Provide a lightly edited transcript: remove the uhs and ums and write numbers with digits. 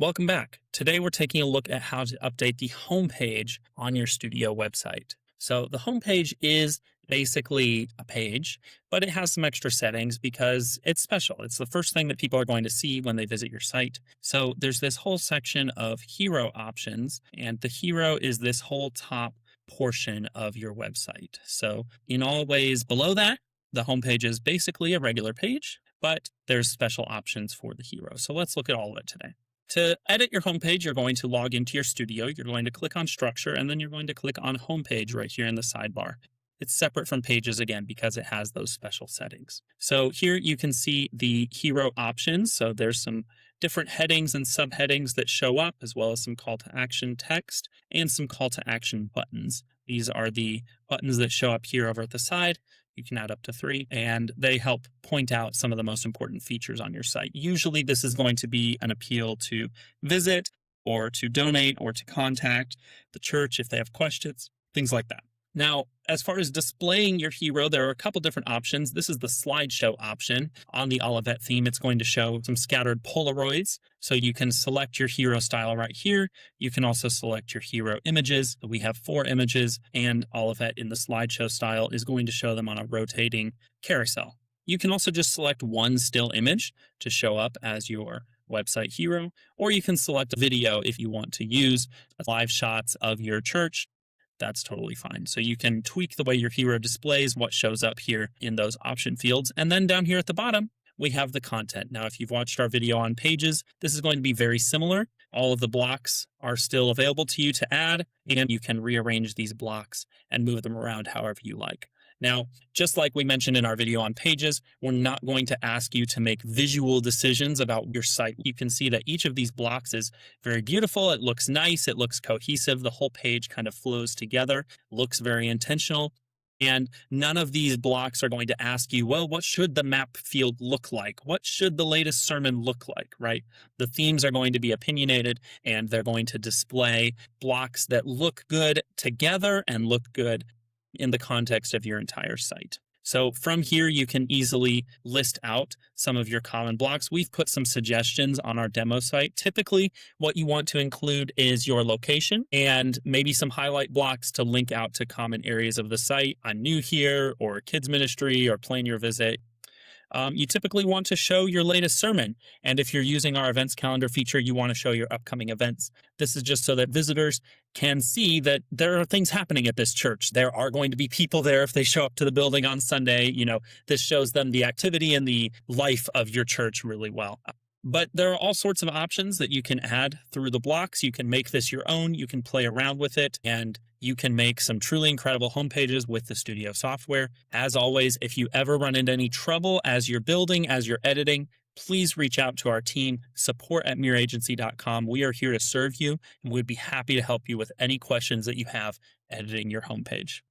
Welcome back. Today we're taking a look at how to update the homepage on your studio website. So the homepage is basically a page, but it has some extra settings because it's special. It's the first thing that people are going to see when they visit your site. So there's this whole section of hero options, and the hero is this whole top portion of your website. So in all ways below that, the homepage is basically a regular page, but there's special options for the hero. So let's look at all of it today. To edit your homepage, you're going to log into your studio. You're going to click on structure, and then you're going to click on homepage right here in the sidebar. It's separate from pages again because it has those special settings. So here you can see the hero options. So there's some different headings and subheadings that show up, as well as some call to action text and some call to action buttons. These are the buttons that show up here over at the side. You can add up to 3, and they help point out some of the most important features on your site. Usually this is going to be an appeal to visit or to donate or to contact the church if they have questions, things like that. Now, as far as displaying your hero, there are a couple different options. This is the slideshow option. On the Olivet theme, it's going to show some scattered Polaroids. So you can select your hero style right here. You can also select your hero images. We have 4 images, and Olivet in the slideshow style is going to show them on a rotating carousel. You can also just select one still image to show up as your website hero, or you can select a video if you want to use live shots of your church. That's totally fine. So you can tweak the way your hero displays what shows up here in those option fields. And then down here at the bottom, we have the content. Now, if you've watched our video on pages, this is going to be very similar. All of the blocks are still available to you to add, and you can rearrange these blocks and move them around however you like. Now, just like we mentioned in our video on pages, we're not going to ask you to make visual decisions about your site. You can see that each of these blocks is very beautiful. It looks nice. It looks cohesive. The whole page kind of flows together, looks very intentional. And none of these blocks are going to ask you, well, what should the map field look like? What should the latest sermon look like, right? The themes are going to be opinionated, and they're going to display blocks that look good together and look good in the context of your entire site. So from here, you can easily list out some of your common blocks. We've put some suggestions on our demo site. Typically, what you want to include is your location and maybe some highlight blocks to link out to common areas of the site. I'm new here, or kids ministry, or plan your visit. You typically want to show your latest sermon. And if you're using our events calendar feature, you want to show your upcoming events. This is just so that visitors can see that there are things happening at this church. There are going to be people there if they show up to the building on Sunday. This shows them the activity and the life of your church really well. But there are all sorts of options that you can add through the blocks. You can make this your own. You can play around with it, and you can make some truly incredible homepages with the Studio software. As always, if you ever run into any trouble as you're building, as you're editing, please reach out to our team, support@miraagency.com. We are here to serve you, and we'd be happy to help you with any questions that you have editing your homepage.